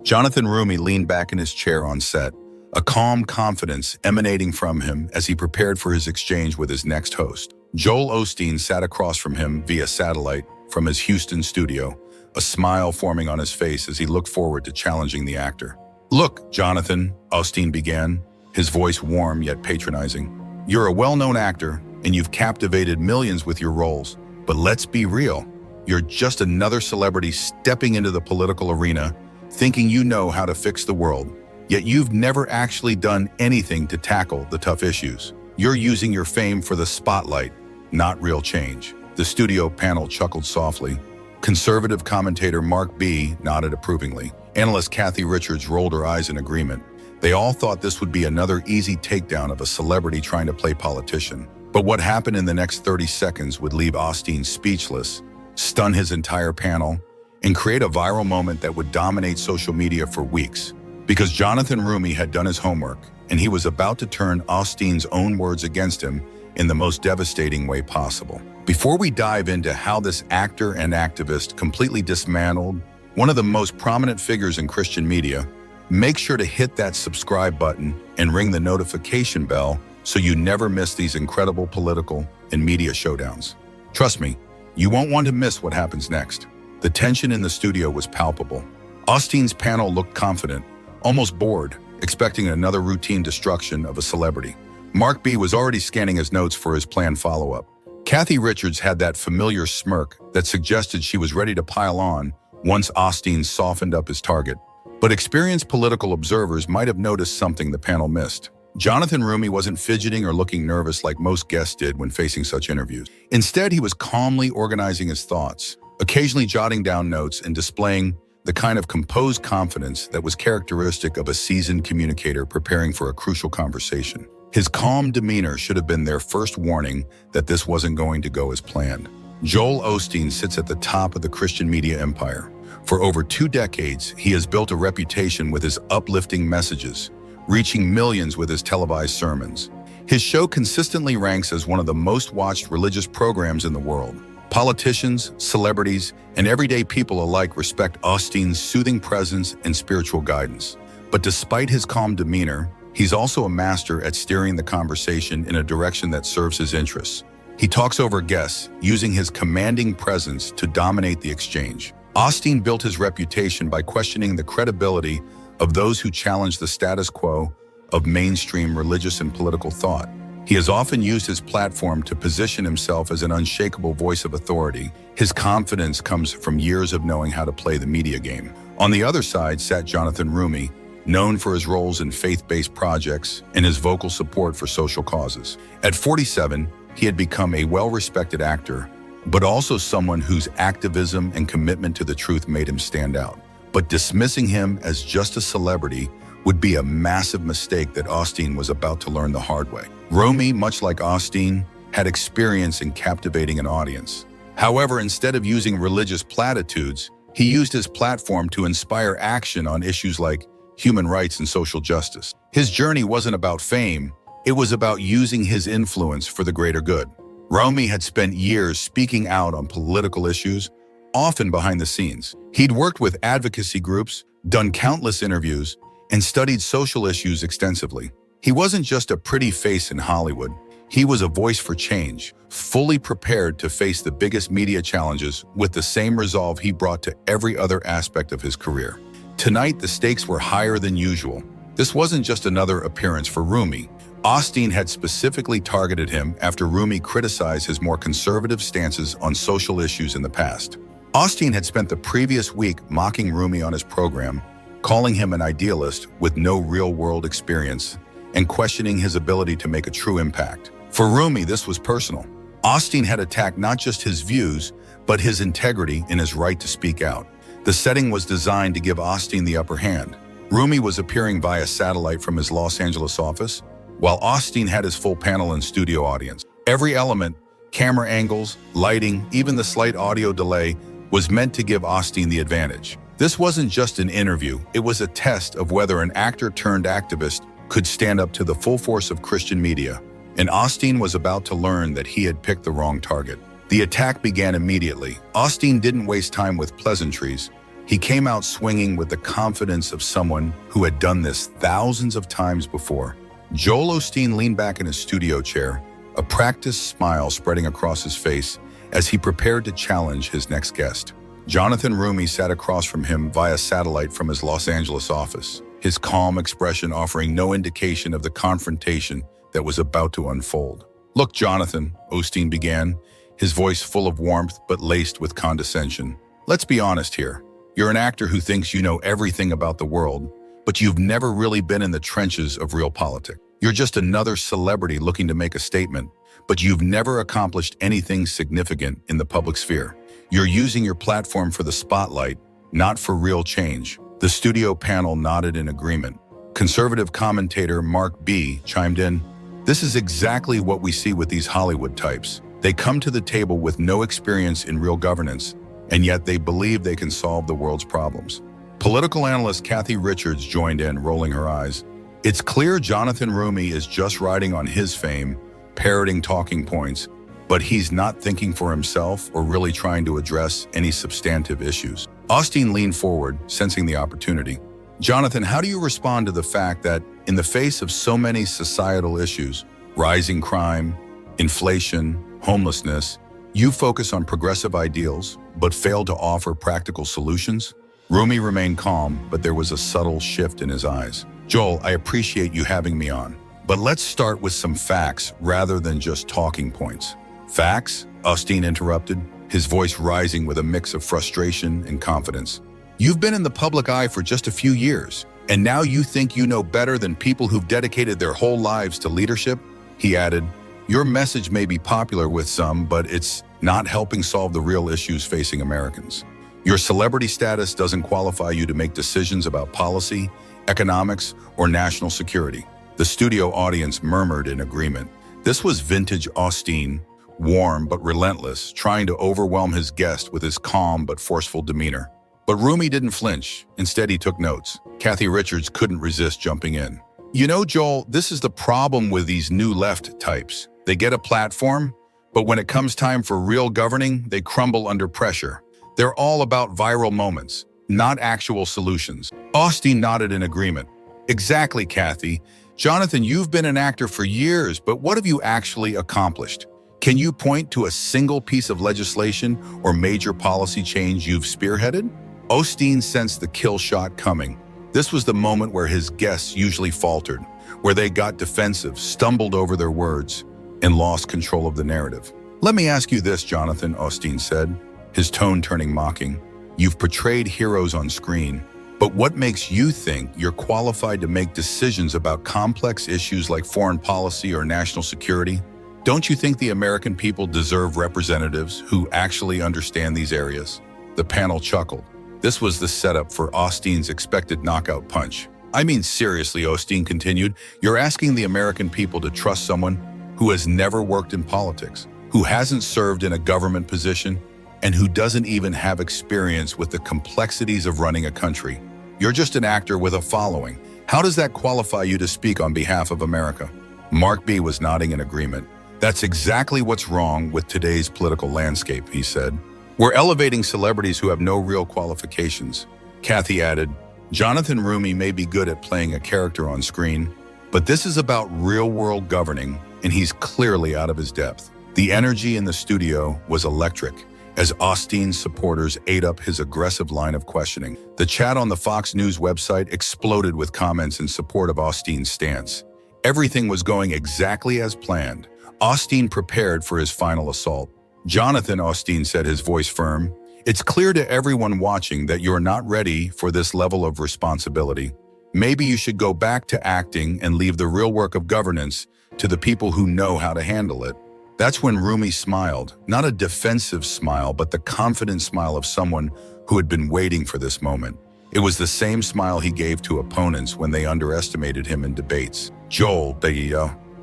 Jonathan Roumie leaned back in his chair on set, a calm confidence emanating from him as he prepared for his exchange with his next host. Joel Osteen sat across from him via satellite from his Houston studio, a smile forming on his face as he looked forward to challenging the actor. "Look, Jonathan," Osteen began, his voice warm yet patronizing. "You're a well-known actor, and you've captivated millions with your roles. But let's be real. You're just another celebrity stepping into the political arena, thinking you know how to fix the world. Yet you've never actually done anything to tackle the tough issues. You're using your fame for the spotlight, not real change." The studio panel chuckled softly. Conservative commentator Mark B. nodded approvingly. Analyst Kathy Richards rolled her eyes in agreement. They all thought this would be another easy takedown of a celebrity trying to play politician. But what happened in the next 30 seconds would leave Osteen speechless, stun his entire panel, and create a viral moment that would dominate social media for weeks. Because Jonathan Roumie had done his homework, and he was about to turn Osteen's own words against him in the most devastating way possible. Before we dive into how this actor and activist completely dismantled one of the most prominent figures in Christian media, make sure to hit that subscribe button and ring the notification bell so you never miss these incredible political and media showdowns. Trust me, you won't want to miss what happens next. The tension in the studio was palpable. Osteen's panel looked confident, almost bored, expecting another routine destruction of a celebrity. Mark B. was already scanning his notes for his planned follow-up. Kathy Richards had that familiar smirk that suggested she was ready to pile on once Osteen softened up his target. But experienced political observers might have noticed something the panel missed. Jonathan Roumie wasn't fidgeting or looking nervous like most guests did when facing such interviews. Instead, he was calmly organizing his thoughts, occasionally jotting down notes and displaying the kind of composed confidence that was characteristic of a seasoned communicator preparing for a crucial conversation. His calm demeanor should have been their first warning that this wasn't going to go as planned. Joel Osteen sits at the top of the Christian media empire. For over 2 decades, he has built a reputation with his uplifting messages, reaching millions with his televised sermons. His show consistently ranks as one of the most watched religious programs in the world. Politicians, celebrities, and everyday people alike respect Osteen's soothing presence and spiritual guidance. But despite his calm demeanor, he's also a master at steering the conversation in a direction that serves his interests. He talks over guests, using his commanding presence to dominate the exchange. Osteen built his reputation by questioning the credibility of those who challenge the status quo of mainstream religious and political thought. He has often used his platform to position himself as an unshakable voice of authority. His confidence comes from years of knowing how to play the media game. On the other side sat Jonathan Roumie, known for his roles in faith-based projects and his vocal support for social causes. At 47, he had become a well-respected actor, but also someone whose activism and commitment to the truth made him stand out. But dismissing him as just a celebrity would be a massive mistake that Osteen was about to learn the hard way. Roumie, much like Osteen, had experience in captivating an audience. However, instead of using religious platitudes, he used his platform to inspire action on issues like human rights and social justice. His journey wasn't about fame, it was about using his influence for the greater good. Roumie had spent years speaking out on political issues, often behind the scenes. He'd worked with advocacy groups, done countless interviews, and studied social issues extensively. He wasn't just a pretty face in Hollywood. He was a voice for change, fully prepared to face the biggest media challenges with the same resolve he brought to every other aspect of his career. Tonight, the stakes were higher than usual. This wasn't just another appearance for Roumie. Osteen had specifically targeted him after Roumie criticized his more conservative stances on social issues in the past. Osteen had spent the previous week mocking Roumie on his program, calling him an idealist with no real-world experience, and questioning his ability to make a true impact. For Roumie, this was personal. Osteen had attacked not just his views, but his integrity and his right to speak out. The setting was designed to give Osteen the upper hand. Roumie was appearing via satellite from his Los Angeles office, while Osteen had his full panel and studio audience. Every element, camera angles, lighting, even the slight audio delay, was meant to give Osteen the advantage. This wasn't just an interview, it was a test of whether an actor turned activist could stand up to the full force of Christian media. And Osteen was about to learn that he had picked the wrong target. The attack began immediately. Osteen didn't waste time with pleasantries. He came out swinging with the confidence of someone who had done this thousands of times before. Joel Osteen leaned back in his studio chair, a practiced smile spreading across his face as he prepared to challenge his next guest. Jonathan Roumie sat across from him via satellite from his Los Angeles office, his calm expression offering no indication of the confrontation that was about to unfold. "Look, Jonathan," Osteen began, his voice full of warmth but laced with condescension. "Let's be honest here. You're an actor who thinks you know everything about the world, but you've never really been in the trenches of real politics. You're just another celebrity looking to make a statement, but you've never accomplished anything significant in the public sphere. You're using your platform for the spotlight, not for real change." The studio panel nodded in agreement. Conservative commentator Mark B. chimed in, "This is exactly what we see with these Hollywood types. They come to the table with no experience in real governance, and yet they believe they can solve the world's problems." Political analyst Kathy Richards joined in, rolling her eyes. "It's clear Jonathan Roumie is just riding on his fame, parroting talking points, but he's not thinking for himself or really trying to address any substantive issues." Osteen leaned forward, sensing the opportunity. "Jonathan, how do you respond to the fact that, in the face of so many societal issues, rising crime, inflation, homelessness, you focus on progressive ideals, but fail to offer practical solutions?" Roumie remained calm, but there was a subtle shift in his eyes. "Joel, I appreciate you having me on, but let's start with some facts rather than just talking points." "Facts?" Osteen interrupted, his voice rising with a mix of frustration and confidence. "You've been in the public eye for just a few years, and now you think you know better than people who've dedicated their whole lives to leadership?" He added, "Your message may be popular with some, but it's not helping solve the real issues facing Americans. Your celebrity status doesn't qualify you to make decisions about policy, economics, or national security." The studio audience murmured in agreement. This was vintage Osteen, warm but relentless, trying to overwhelm his guest with his calm but forceful demeanor. But Roumie didn't flinch. Instead, he took notes. Kathy Richards couldn't resist jumping in. "You know, Joel, this is the problem with these new left types. They get a platform, but when it comes time for real governing, they crumble under pressure. They're all about viral moments, not actual solutions." Osteen nodded in agreement. "Exactly, Kathy. Jonathan, you've been an actor for years, but what have you actually accomplished? Can you point to a single piece of legislation or major policy change you've spearheaded?" Osteen sensed the kill shot coming. This was the moment where his guests usually faltered, where they got defensive, stumbled over their words, and lost control of the narrative. "Let me ask you this, Jonathan," Osteen said, his tone turning mocking. "You've portrayed heroes on screen, but what makes you think you're qualified to make decisions about complex issues like foreign policy or national security? Don't you think the American people deserve representatives who actually understand these areas?" The panel chuckled. This was the setup for Osteen's expected knockout punch. "I mean, seriously," Osteen continued, "you're asking the American people to trust someone who has never worked in politics, who hasn't served in a government position, and who doesn't even have experience with the complexities of running a country. You're just an actor with a following. How does that qualify you to speak on behalf of America?" Mark B. was nodding in agreement. "That's exactly what's wrong with today's political landscape," he said. "We're elevating celebrities who have no real qualifications." Kathy added, "Jonathan Roumie may be good at playing a character on screen, but this is about real-world governing, and he's clearly out of his depth." The energy in the studio was electric as Osteen's supporters ate up his aggressive line of questioning. The chat on the Fox News website exploded with comments in support of Osteen's stance. Everything was going exactly as planned. Osteen prepared for his final assault. "Jonathan," Osteen said, his voice firm, "it's clear to everyone watching that you're not ready for this level of responsibility. Maybe you should go back to acting and leave the real work of governance to the people who know how to handle it." That's when Roumie smiled, not a defensive smile, but the confident smile of someone who had been waiting for this moment. It was the same smile he gave to opponents when they underestimated him in debates. "Joel,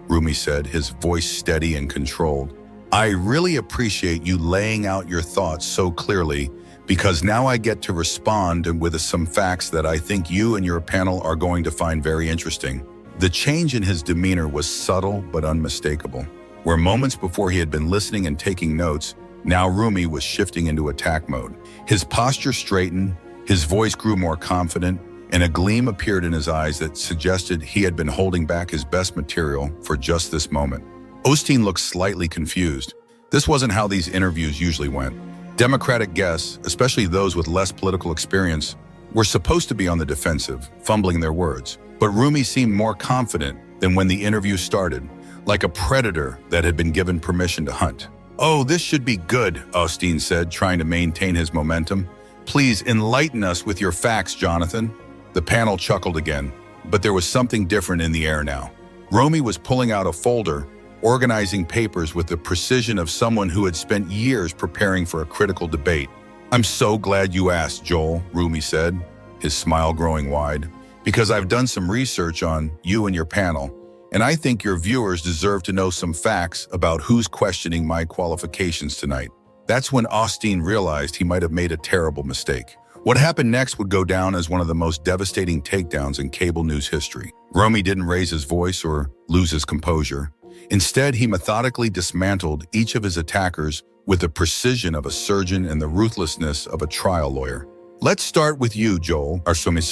Roumie said, his voice steady and controlled. "I really appreciate you laying out your thoughts so clearly, because now I get to respond with some facts that I think you and your panel are going to find very interesting." The change in his demeanor was subtle but unmistakable. Where moments before he had been listening and taking notes, now Roumie was shifting into attack mode. His posture straightened, His voice grew more confident, and a gleam appeared in his eyes that suggested he had been holding back his best material for just this moment. Osteen looked slightly confused. This wasn't how these interviews usually went. Democratic guests, especially those with less political experience, were supposed to be on the defensive, fumbling their words. But Roumie seemed more confident than when the interview started, like a predator that had been given permission to hunt. "Oh, this should be good," Osteen said, trying to maintain his momentum. "Please enlighten us with your facts, Jonathan." The panel chuckled again, but there was something different in the air now. Roumie was pulling out a folder, organizing papers with the precision of someone who had spent years preparing for a critical debate. "I'm so glad you asked, Joel," Roumie said, his smile growing wide, "because I've done some research on you and your panel, and I think your viewers deserve to know some facts about who's questioning my qualifications tonight." That's when Osteen realized he might have made a terrible mistake. What happened next would go down as one of the most devastating takedowns in cable news history. Roumie didn't raise his voice or lose his composure. Instead, he methodically dismantled each of his attackers with the precision of a surgeon and the ruthlessness of a trial lawyer. "Let's start with you, Joel," Roumie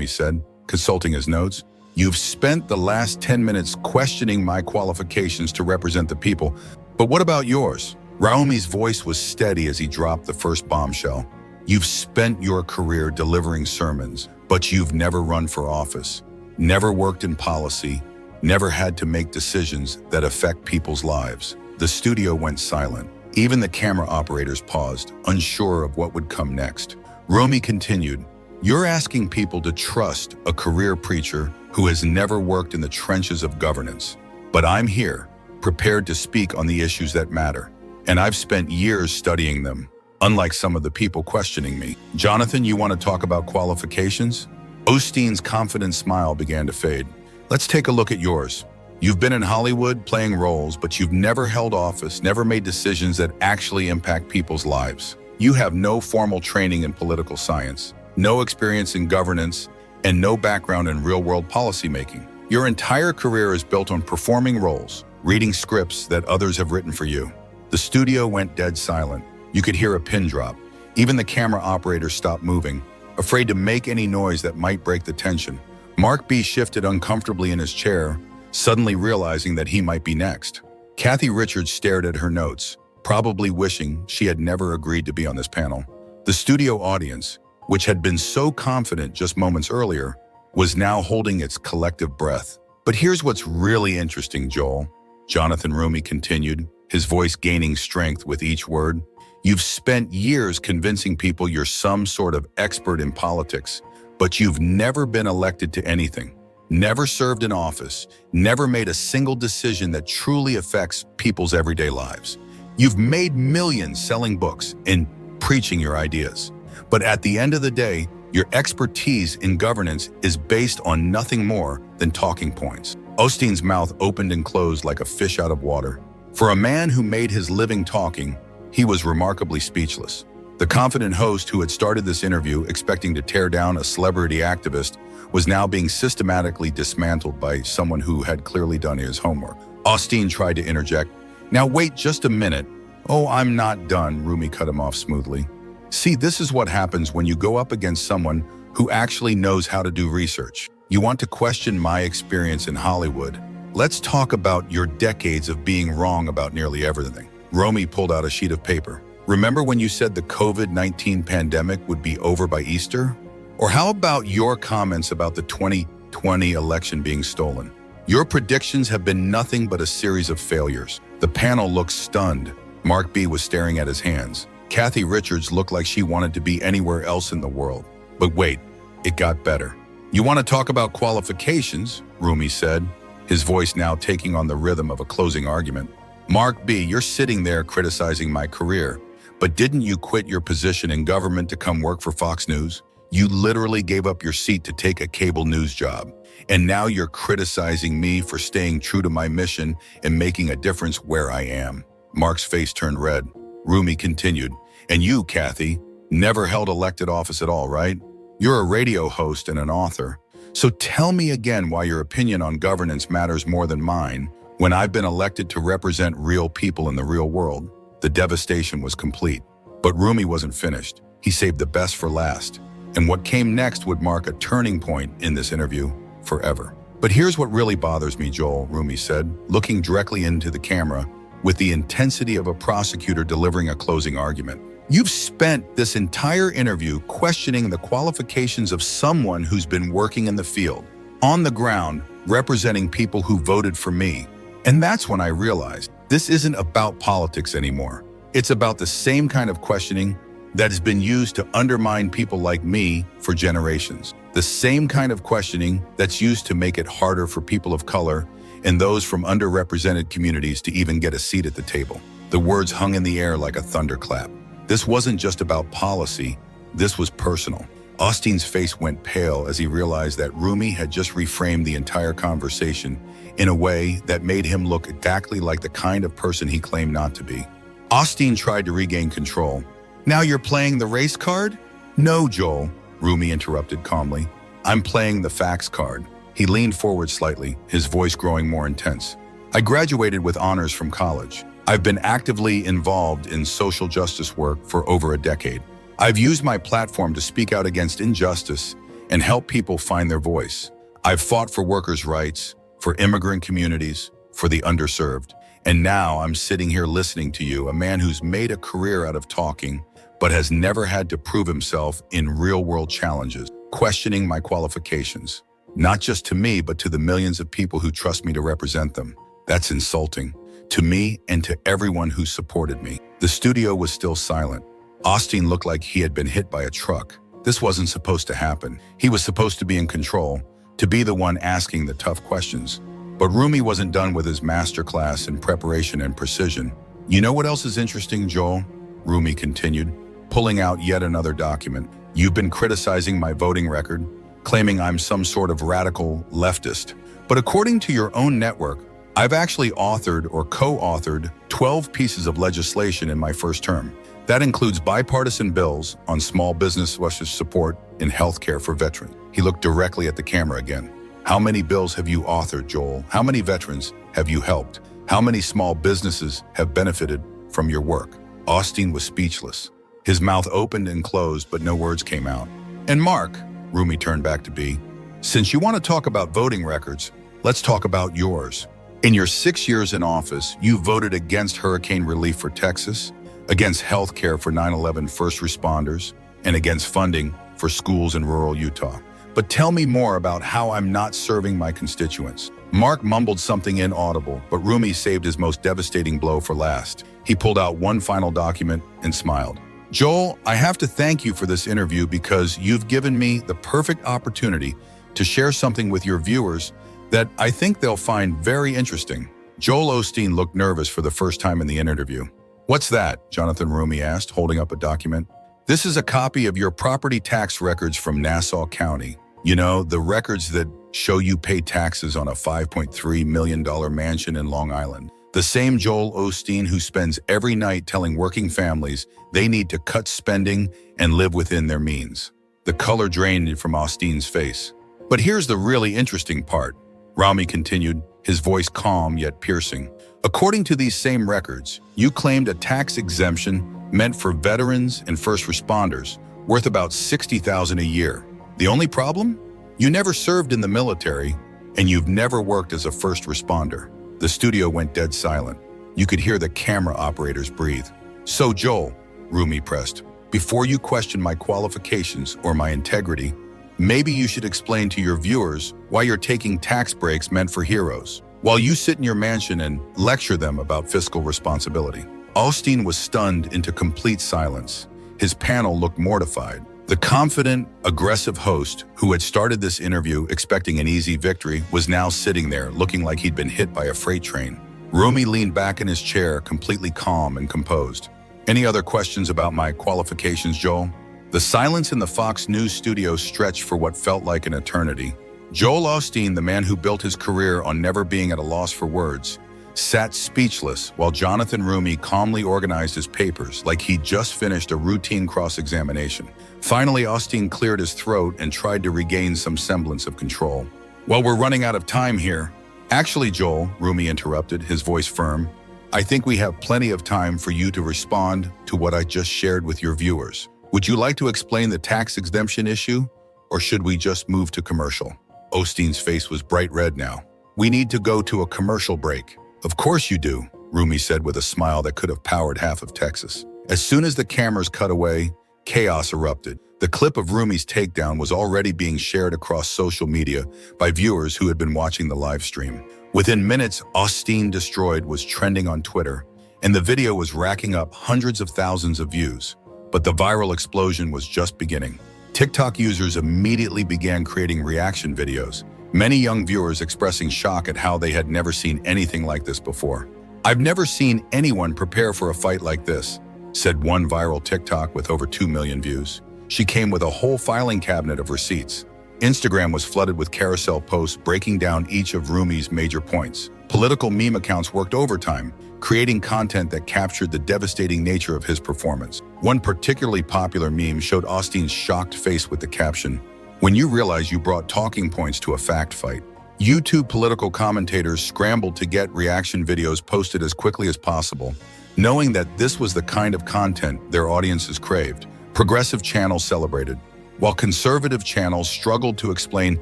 said, consulting his notes. "You've spent the last 10 minutes questioning my qualifications to represent the people, but what about yours?" Roumie's voice was steady as he dropped the first bombshell. "You've spent your career delivering sermons, but you've never run for office, never worked in policy, never had to make decisions that affect people's lives." The studio went silent. Even the camera operators paused, unsure of what would come next. Roumie continued, "You're asking people to trust a career preacher who has never worked in the trenches of governance. But I'm here, prepared to speak on the issues that matter. And I've spent years studying them, unlike some of the people questioning me. Jonathan, you want to talk about qualifications?" Osteen's confident smile began to fade. "Let's take a look at yours. You've been in Hollywood playing roles, but you've never held office, never made decisions that actually impact people's lives. You have no formal training in political science, no experience in governance, and no background in real-world policymaking. Your entire career is built on performing roles, reading scripts that others have written for you." The studio went dead silent. You could hear a pin drop. Even the camera operator stopped moving, afraid to make any noise that might break the tension. Mark B shifted uncomfortably in his chair, suddenly realizing that he might be next. Kathy Richards stared at her notes, probably wishing she had never agreed to be on this panel. The studio audience, which had been so confident just moments earlier, was now holding its collective breath. "But here's what's really interesting, Joel," Jonathan Roumie continued, his voice gaining strength with each word. "You've spent years convincing people you're some sort of expert in politics, but you've never been elected to anything, never served in office, never made a single decision that truly affects people's everyday lives. You've made millions selling books and preaching your ideas. But at the end of the day, your expertise in governance is based on nothing more than talking points." Osteen's mouth opened and closed like a fish out of water. For a man who made his living talking, he was remarkably speechless. The confident host who had started this interview expecting to tear down a celebrity activist was now being systematically dismantled by someone who had clearly done his homework. Osteen tried to interject. "Now wait just a minute." "Oh, I'm not done," Roumie cut him off smoothly. "See, this is what happens when you go up against someone who actually knows how to do research. You want to question my experience in Hollywood. Let's talk about your decades of being wrong about nearly everything." Roumie pulled out a sheet of paper. "Remember when you said the COVID-19 pandemic would be over by Easter? Or how about your comments about the 2020 election being stolen? Your predictions have been nothing but a series of failures." The panel looked stunned. Mark B was staring at his hands. Kathy Richards looked like she wanted to be anywhere else in the world. But wait, it got better. "You want to talk about qualifications?" Roumie said, his voice now taking on the rhythm of a closing argument. "Mark B, you're sitting there criticizing my career, but didn't you quit your position in government to come work for Fox News? You literally gave up your seat to take a cable news job, and now you're criticizing me for staying true to my mission and making a difference where I am." Mark's face turned red. Roumie continued, "And you, Kathy, never held elected office at all, right? You're a radio host and an author. So tell me again why your opinion on governance matters more than mine when I've been elected to represent real people in the real world." The devastation was complete. But Roumie wasn't finished. He saved the best for last. And what came next would mark a turning point in this interview forever. But here's what really bothers me, Joel, Roumie said, looking directly into the camera with the intensity of a prosecutor delivering a closing argument. You've spent this entire interview questioning the qualifications of someone who's been working in the field, on the ground, representing people who voted for me. And that's when I realized this isn't about politics anymore. It's about the same kind of questioning that has been used to undermine people like me for generations. The same kind of questioning that's used to make it harder for people of color and those from underrepresented communities to even get a seat at the table. The words hung in the air like a thunderclap. This wasn't just about policy, this was personal. Osteen's face went pale as he realized that Roumie had just reframed the entire conversation in a way that made him look exactly like the kind of person he claimed not to be. Osteen tried to regain control. Now you're playing the race card? No, Joel, Roumie interrupted calmly. I'm playing the facts card. He leaned forward slightly, his voice growing more intense. I graduated with honors from college. I've been actively involved in social justice work for over a decade. I've used my platform to speak out against injustice and help people find their voice. I've fought for workers' rights, for immigrant communities, for the underserved. And now I'm sitting here listening to you, a man who's made a career out of talking, but has never had to prove himself in real-world challenges, questioning my qualifications. Not just to me, but to the millions of people who trust me to represent them. That's insulting. To me and to everyone who supported me. The studio was still silent. Osteen looked like he had been hit by a truck. This wasn't supposed to happen. He was supposed to be in control, to be the one asking the tough questions. But Roumie wasn't done with his masterclass in preparation and precision. You know what else is interesting, Joel? Roumie continued, pulling out yet another document. You've been criticizing my voting record, claiming I'm some sort of radical leftist. But according to your own network, I've actually authored or co-authored 12 pieces of legislation in my first term. That includes bipartisan bills on small business support in healthcare for veterans. He looked directly at the camera again. How many bills have you authored, Joel? How many veterans have you helped? How many small businesses have benefited from your work? Osteen was speechless. His mouth opened and closed, but no words came out. And Mark, Roumie turned back to B, since you want to talk about voting records, let's talk about yours. In your 6 years in office, you voted against hurricane relief for Texas, against health care for 9/11 first responders, and against funding for schools in rural Utah. But tell me more about how I'm not serving my constituents. Mark mumbled something inaudible, but Roumie saved his most devastating blow for last. He pulled out one final document and smiled. Joel, I have to thank you for this interview because you've given me the perfect opportunity to share something with your viewers that I think they'll find very interesting. Joel Osteen looked nervous for the first time in the interview. What's that? Jonathan Roumie asked, holding up a document. This is a copy of your property tax records from Nassau County. You know, the records that show you pay taxes on a $5.3 million mansion in Long Island. The same Joel Osteen who spends every night telling working families they need to cut spending and live within their means. The color drained from Osteen's face. But here's the really interesting part. Roumie continued, his voice calm yet piercing. According to these same records, you claimed a tax exemption meant for veterans and first responders, worth about $60,000 a year. The only problem? You never served in the military, and you've never worked as a first responder. The studio went dead silent. You could hear the camera operators breathe. So Joel, Roumie pressed, before you question my qualifications or my integrity, maybe you should explain to your viewers why you're taking tax breaks meant for heroes, while you sit in your mansion and lecture them about fiscal responsibility. Osteen was stunned into complete silence. His panel looked mortified. The confident, aggressive host who had started this interview expecting an easy victory was now sitting there looking like he'd been hit by a freight train. Roumie leaned back in his chair, completely calm and composed. Any other questions about my qualifications, Joel? The silence in the Fox News studio stretched for what felt like an eternity. Joel Osteen, the man who built his career on never being at a loss for words, sat speechless while Jonathan Roumie calmly organized his papers like he'd just finished a routine cross-examination. Finally, Osteen cleared his throat and tried to regain some semblance of control. Well, we're running out of time here. Actually, Joel, Roumie interrupted, his voice firm, I think we have plenty of time for you to respond to what I just shared with your viewers. Would you like to explain the tax exemption issue, or should we just move to commercial? Osteen's face was bright red now. We need to go to a commercial break. Of course you do, Roumie said with a smile that could have powered half of Texas. As soon as the cameras cut away, chaos erupted. The clip of Roumie's takedown was already being shared across social media by viewers who had been watching the live stream. Within minutes, Osteen Destroyed was trending on Twitter, and the video was racking up hundreds of thousands of views. But the viral explosion was just beginning. TikTok users immediately began creating reaction videos, many young viewers expressing shock at how they had never seen anything like this before. "I've never seen anyone prepare for a fight like this," said one viral TikTok with over 2 million views. She came with a whole filing cabinet of receipts. Instagram was flooded with carousel posts breaking down each of Roumie's major points. Political meme accounts worked overtime, creating content that captured the devastating nature of his performance. One particularly popular meme showed Osteen's shocked face with the caption, "When you realize you brought talking points to a fact fight." YouTube political commentators scrambled to get reaction videos posted as quickly as possible, knowing that this was the kind of content their audiences craved. Progressive channels celebrated, while conservative channels struggled to explain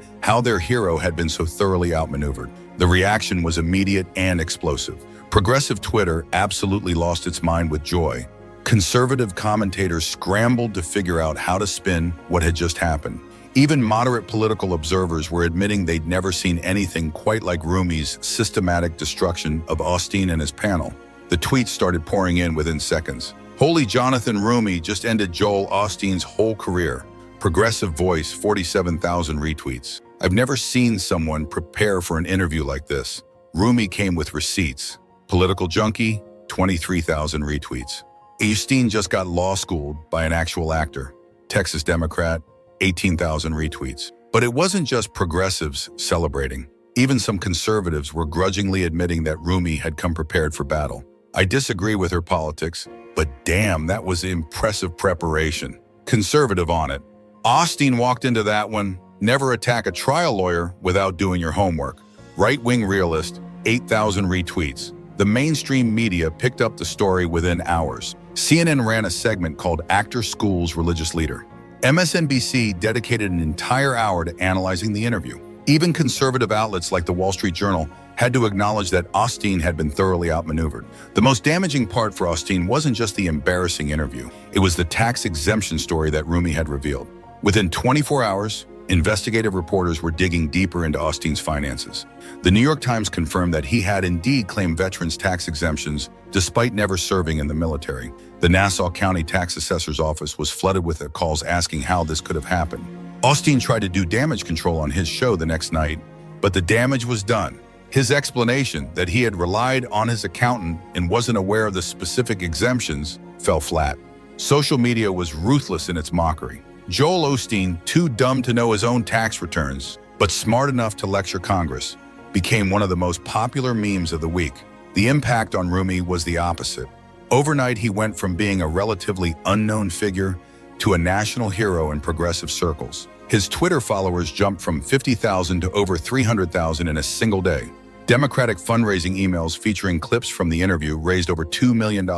how their hero had been so thoroughly outmaneuvered. The reaction was immediate and explosive. Progressive Twitter absolutely lost its mind with joy. Conservative commentators scrambled to figure out how to spin what had just happened. Even moderate political observers were admitting they'd never seen anything quite like Roumie's systematic destruction of Osteen and his panel. The tweets started pouring in within seconds. "Holy Jonathan Roumie just ended Joel Osteen's whole career." Progressive Voice, 47,000 retweets. "I've never seen someone prepare for an interview like this." Roumie came with receipts. Political Junkie, 23,000 retweets. Osteen just got law schooled by an actual actor. Texas Democrat, 18,000 retweets. But it wasn't just progressives celebrating. Even some conservatives were grudgingly admitting that Roumie had come prepared for battle. "I disagree with her politics, but damn, that was impressive preparation." Conservative on it. "Osteen walked into that one. Never attack a trial lawyer without doing your homework." Right-wing realist, 8,000 retweets. The mainstream media picked up the story within hours. CNN ran a segment called Actor School's Religious Leader. MSNBC dedicated an entire hour to analyzing the interview. Even conservative outlets like the Wall Street Journal had to acknowledge that Osteen had been thoroughly outmaneuvered. The most damaging part for Osteen wasn't just the embarrassing interview. It was the tax exemption story that Roumie had revealed. Within 24 hours, investigative reporters were digging deeper into Osteen's finances. The New York Times confirmed that he had indeed claimed veterans' tax exemptions despite never serving in the military. The Nassau County Tax Assessor's Office was flooded with calls asking how this could have happened. Osteen tried to do damage control on his show the next night, but the damage was done. His explanation that he had relied on his accountant and wasn't aware of the specific exemptions fell flat. Social media was ruthless in its mockery. Joel Osteen, too dumb to know his own tax returns, but smart enough to lecture Congress, became one of the most popular memes of the week. The impact on Roumie was the opposite. Overnight, he went from being a relatively unknown figure to a national hero in progressive circles. His Twitter followers jumped from 50,000 to over 300,000 in a single day. Democratic fundraising emails featuring clips from the interview raised over $2 million.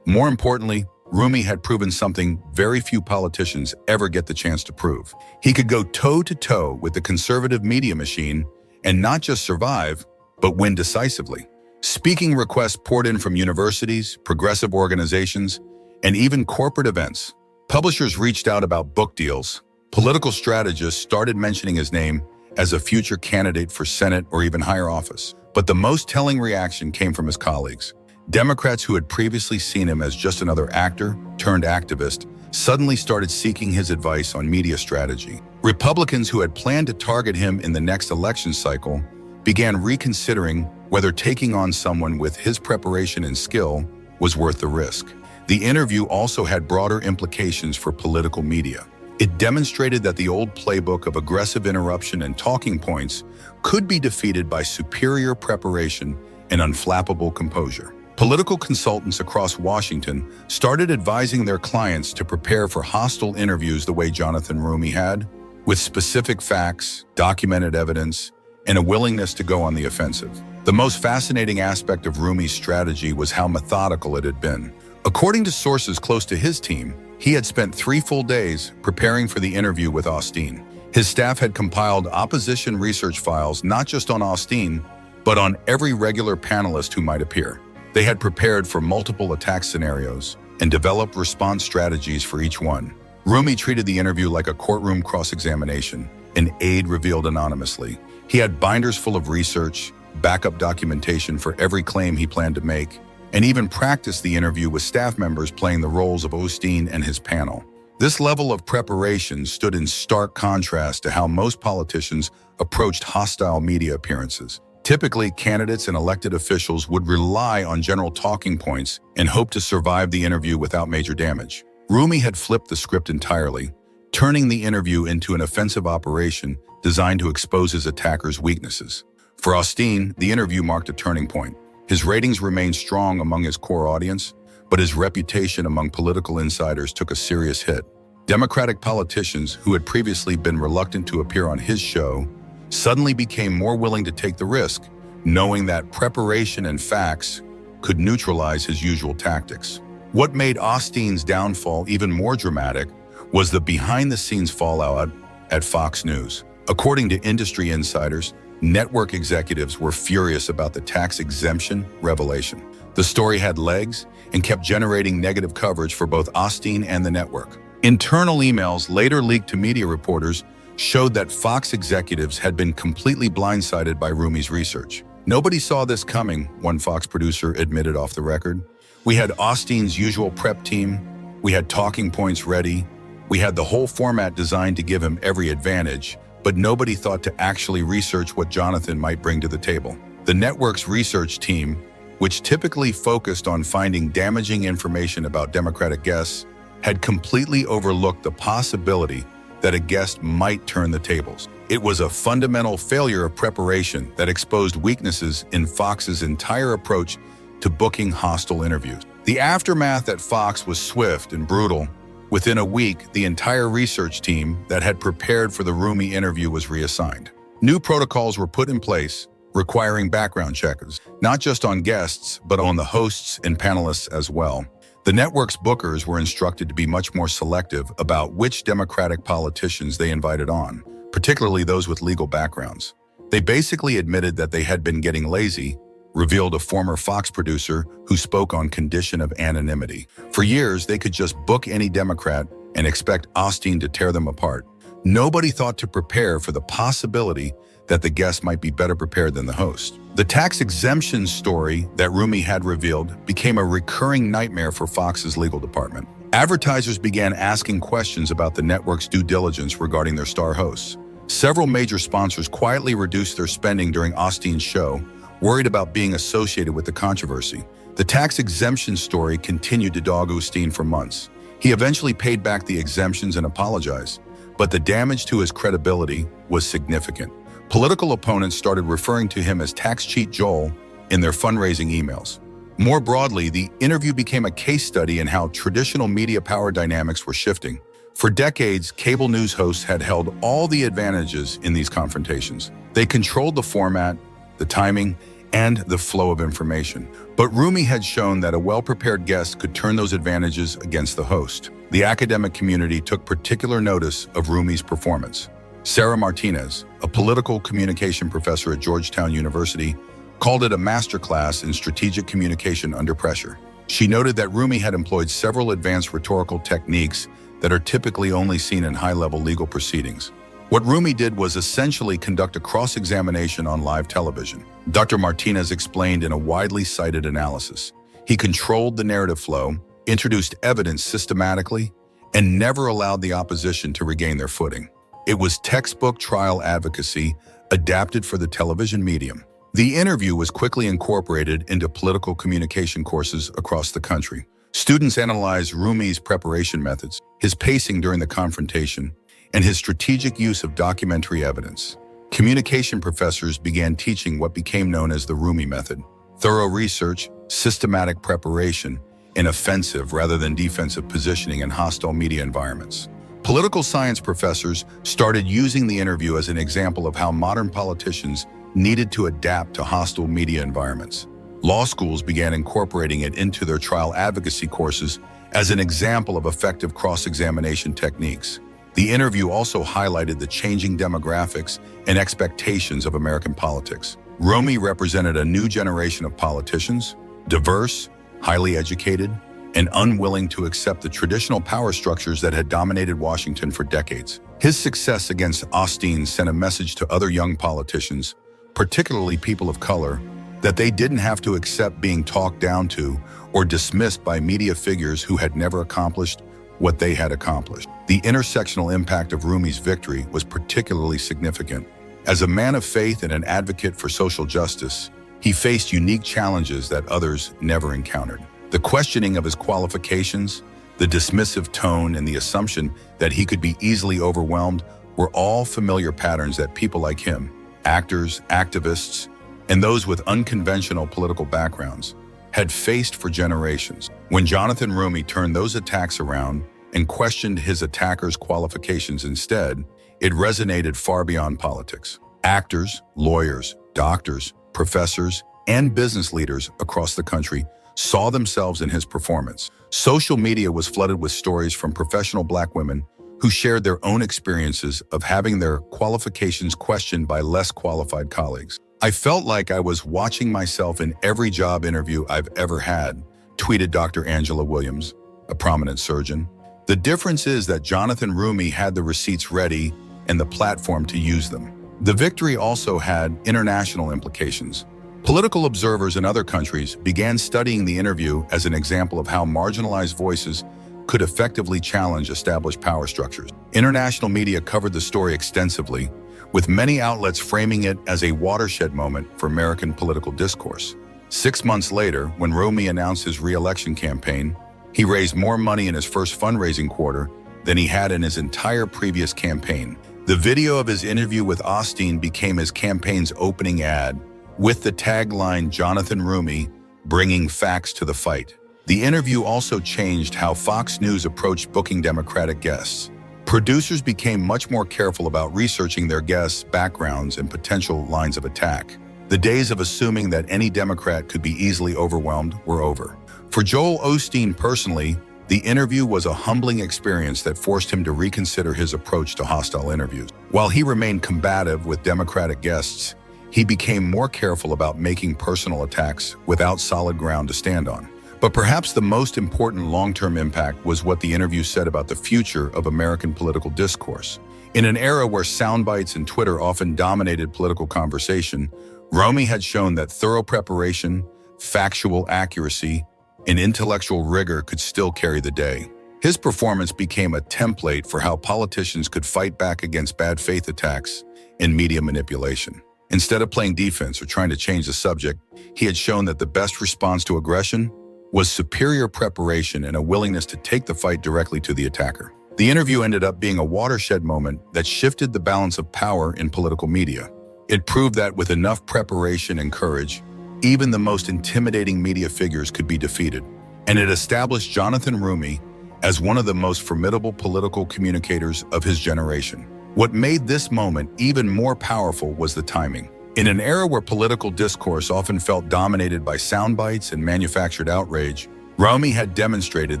More importantly, Roumie had proven something very few politicians ever get the chance to prove. He could go toe-to-toe with the conservative media machine and not just survive, but win decisively. Speaking requests poured in from universities, progressive organizations, and even corporate events. Publishers reached out about book deals. Political strategists started mentioning his name as a future candidate for Senate or even higher office. But the most telling reaction came from his colleagues. Democrats who had previously seen him as just another actor turned activist suddenly started seeking his advice on media strategy. Republicans who had planned to target him in the next election cycle began reconsidering whether taking on someone with his preparation and skill was worth the risk. The interview also had broader implications for political media. It demonstrated that the old playbook of aggressive interruption and talking points could be defeated by superior preparation and unflappable composure. Political consultants across Washington started advising their clients to prepare for hostile interviews the way Jonathan Roumie had, with specific facts, documented evidence, and a willingness to go on the offensive. The most fascinating aspect of Roumie's strategy was how methodical it had been. According to sources close to his team, he had spent 3 full days preparing for the interview with Osteen. His staff had compiled opposition research files not just on Osteen, but on every regular panelist who might appear. They had prepared for multiple attack scenarios and developed response strategies for each one. Roumie treated the interview like a courtroom cross-examination, an aide revealed anonymously. He had binders full of research, backup documentation for every claim he planned to make, and even practiced the interview with staff members playing the roles of Osteen and his panel. This level of preparation stood in stark contrast to how most politicians approached hostile media appearances. Typically, candidates and elected officials would rely on general talking points and hope to survive the interview without major damage. Roumie had flipped the script entirely, turning the interview into an offensive operation designed to expose his attackers' weaknesses. For Osteen, the interview marked a turning point. His ratings remained strong among his core audience, but his reputation among political insiders took a serious hit. Democratic politicians who had previously been reluctant to appear on his show suddenly became more willing to take the risk, knowing that preparation and facts could neutralize his usual tactics. What made Osteen's downfall even more dramatic was the behind-the-scenes fallout at Fox News. According to industry insiders, network executives were furious about the tax exemption revelation. The story had legs and kept generating negative coverage for both Osteen and the network. Internal emails later leaked to media reporters showed that Fox executives had been completely blindsided by Roumie's research. "Nobody saw this coming," one Fox producer admitted off the record. "We had Osteen's usual prep team. We had talking points ready. We had the whole format designed to give him every advantage, but nobody thought to actually research what Jonathan might bring to the table." The network's research team, which typically focused on finding damaging information about Democratic guests, had completely overlooked the possibility that a guest might turn the tables. It was a fundamental failure of preparation that exposed weaknesses in Fox's entire approach to booking hostile interviews. The aftermath at Fox was swift and brutal. Within a week, the entire research team that had prepared for the Roumie interview was reassigned. New protocols were put in place, requiring background checkers, not just on guests, but on the hosts and panelists as well. The network's bookers were instructed to be much more selective about which Democratic politicians they invited on, particularly those with legal backgrounds. They basically admitted that they had been getting lazy, revealed a former Fox producer who spoke on condition of anonymity. For years, they could just book any Democrat and expect Osteen to tear them apart. Nobody thought to prepare for the possibility that the guest might be better prepared than the host. The tax exemption story that Roumie had revealed became a recurring nightmare for Fox's legal department. Advertisers began asking questions about the network's due diligence regarding their star hosts. Several major sponsors quietly reduced their spending during Osteen's show, worried about being associated with the controversy. The tax exemption story continued to dog Osteen for months. He eventually paid back the exemptions and apologized, but the damage to his credibility was significant. Political opponents started referring to him as tax cheat Joel in their fundraising emails. More broadly, the interview became a case study in how traditional media power dynamics were shifting. For decades, cable news hosts had held all the advantages in these confrontations. They controlled the format, the timing, and the flow of information. But Roumie had shown that a well-prepared guest could turn those advantages against the host. The academic community took particular notice of Roumie's performance. Sarah Martinez, a political communication professor at Georgetown University, called it a masterclass in strategic communication under pressure. She noted that Roumie had employed several advanced rhetorical techniques that are typically only seen in high-level legal proceedings. What Roumie did was essentially conduct a cross-examination on live television. Dr. Martinez explained in a widely cited analysis. He controlled the narrative flow, introduced evidence systematically, and never allowed the opposition to regain their footing. It was textbook trial advocacy adapted for the television medium. The interview was quickly incorporated into political communication courses across the country. Students analyzed Roumie's preparation methods, his pacing during the confrontation, and his strategic use of documentary evidence. Communication professors began teaching what became known as the Roumie method: thorough research, systematic preparation, and offensive rather than defensive positioning in hostile media environments. Political science professors started using the interview as an example of how modern politicians needed to adapt to hostile media environments. Law schools began incorporating it into their trial advocacy courses as an example of effective cross-examination techniques. The interview also highlighted the changing demographics and expectations of American politics. Roumie represented a new generation of politicians, diverse, highly educated, and unwilling to accept the traditional power structures that had dominated Washington for decades. His success against Osteen sent a message to other young politicians, particularly people of color, that they didn't have to accept being talked down to or dismissed by media figures who had never accomplished what they had accomplished. The intersectional impact of Roumie's victory was particularly significant. As a man of faith and an advocate for social justice, he faced unique challenges that others never encountered. The questioning of his qualifications, the dismissive tone, and the assumption that he could be easily overwhelmed were all familiar patterns that people like him, actors, activists, and those with unconventional political backgrounds, had faced for generations. When Jonathan Roumie turned those attacks around and questioned his attackers' qualifications instead, it resonated far beyond politics. Actors, lawyers, doctors, professors, and business leaders across the country saw themselves in his performance. Social media was flooded with stories from professional Black women who shared their own experiences of having their qualifications questioned by less qualified colleagues. "I felt like I was watching myself in every job interview I've ever had," tweeted Dr. Angela Williams, a prominent surgeon. The difference is that Jonathan Roumie had the receipts ready and the platform to use them. The victory also had international implications. Political observers in other countries began studying the interview as an example of how marginalized voices could effectively challenge established power structures. International media covered the story extensively, with many outlets framing it as a watershed moment for American political discourse. 6 months later, when Roumie announced his re-election campaign, he raised more money in his first fundraising quarter than he had in his entire previous campaign. The video of his interview with Osteen became his campaign's opening ad, with the tagline, "Jonathan Roumie, bringing facts to the fight." The interview also changed how Fox News approached booking Democratic guests. Producers became much more careful about researching their guests' backgrounds and potential lines of attack. The days of assuming that any Democrat could be easily overwhelmed were over. For Joel Osteen personally, the interview was a humbling experience that forced him to reconsider his approach to hostile interviews. While he remained combative with Democratic guests, he became more careful about making personal attacks without solid ground to stand on. But perhaps the most important long-term impact was what the interview said about the future of American political discourse. In an era where soundbites and Twitter often dominated political conversation, Roumie had shown that thorough preparation, factual accuracy, and intellectual rigor could still carry the day. His performance became a template for how politicians could fight back against bad faith attacks and media manipulation. Instead of playing defense or trying to change the subject, he had shown that the best response to aggression was superior preparation and a willingness to take the fight directly to the attacker. The interview ended up being a watershed moment that shifted the balance of power in political media. It proved that with enough preparation and courage, even the most intimidating media figures could be defeated. And it established Jonathan Roumie as one of the most formidable political communicators of his generation. What made this moment even more powerful was the timing. In an era where political discourse often felt dominated by soundbites and manufactured outrage, Roumie had demonstrated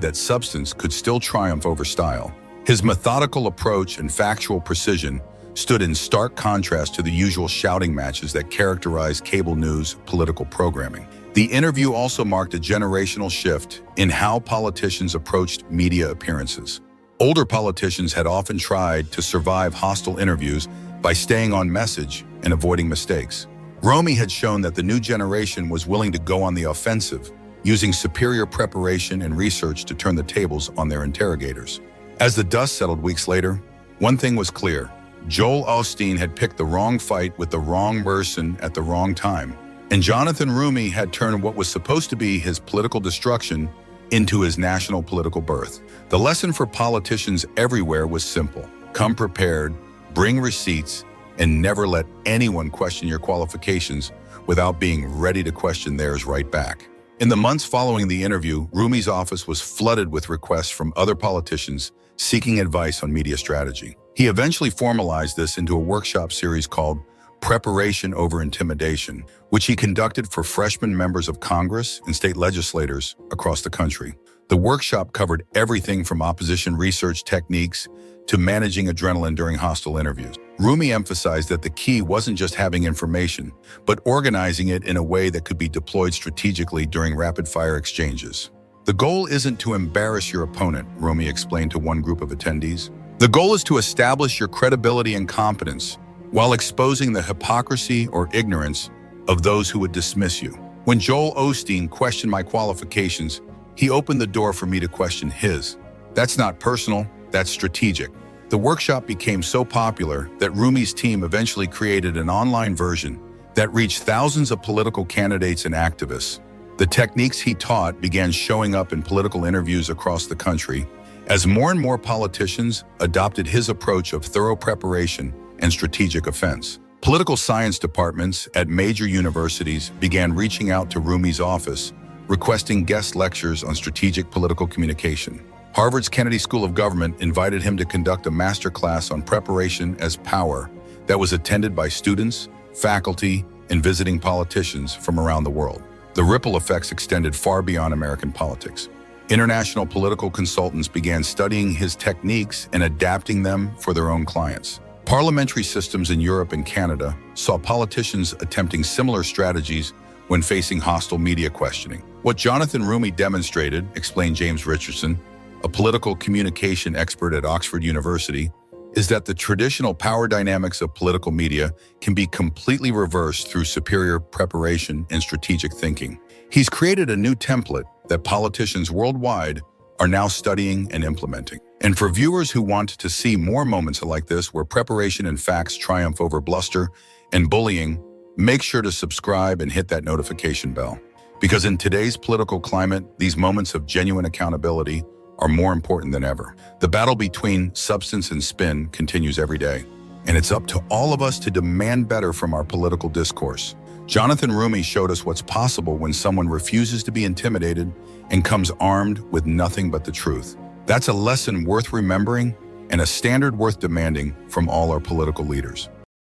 that substance could still triumph over style. His methodical approach and factual precision stood in stark contrast to the usual shouting matches that characterize cable news political programming. The interview also marked a generational shift in how politicians approached media appearances. Older politicians had often tried to survive hostile interviews by staying on message and avoiding mistakes. Roumie had shown that the new generation was willing to go on the offensive, using superior preparation and research to turn the tables on their interrogators. As the dust settled weeks later, one thing was clear. Joel Osteen had picked the wrong fight with the wrong person at the wrong time, and Jonathan Roumie had turned what was supposed to be his political destruction into his national political birth. The lesson for politicians everywhere was simple. Come prepared, bring receipts, and never let anyone question your qualifications without being ready to question theirs right back. In the months following the interview, Roumie's office was flooded with requests from other politicians seeking advice on media strategy. He eventually formalized this into a workshop series called Preparation over Intimidation, which he conducted for freshman members of Congress and state legislators across the country. The workshop covered everything from opposition research techniques to managing adrenaline during hostile interviews. Roumie emphasized that the key wasn't just having information, but organizing it in a way that could be deployed strategically during rapid-fire exchanges. The goal isn't to embarrass your opponent, Roumie explained to one group of attendees. The goal is to establish your credibility and competence while exposing the hypocrisy or ignorance of those who would dismiss you. When Joel Osteen questioned my qualifications, he opened the door for me to question his. That's not personal, that's strategic. The workshop became so popular that Roumie's team eventually created an online version that reached thousands of political candidates and activists. The techniques he taught began showing up in political interviews across the country as more and more politicians adopted his approach of thorough preparation and strategic offense. Political science departments at major universities began reaching out to Roumie's office, requesting guest lectures on strategic political communication. Harvard's Kennedy School of Government invited him to conduct a masterclass on preparation as power that was attended by students, faculty, and visiting politicians from around the world. The ripple effects extended far beyond American politics. International political consultants began studying his techniques and adapting them for their own clients. Parliamentary systems in Europe and Canada saw politicians attempting similar strategies when facing hostile media questioning. What Jonathan Roumie demonstrated, explained James Richardson, a political communication expert at Oxford University, is that the traditional power dynamics of political media can be completely reversed through superior preparation and strategic thinking. He's created a new template that politicians worldwide are now studying and implementing. And for viewers who want to see more moments like this where preparation and facts triumph over bluster and bullying, make sure to subscribe and hit that notification bell. Because in today's political climate, these moments of genuine accountability are more important than ever. The battle between substance and spin continues every day, and it's up to all of us to demand better from our political discourse. Jonathan Roumie showed us what's possible when someone refuses to be intimidated and comes armed with nothing but the truth. That's a lesson worth remembering and a standard worth demanding from all our political leaders.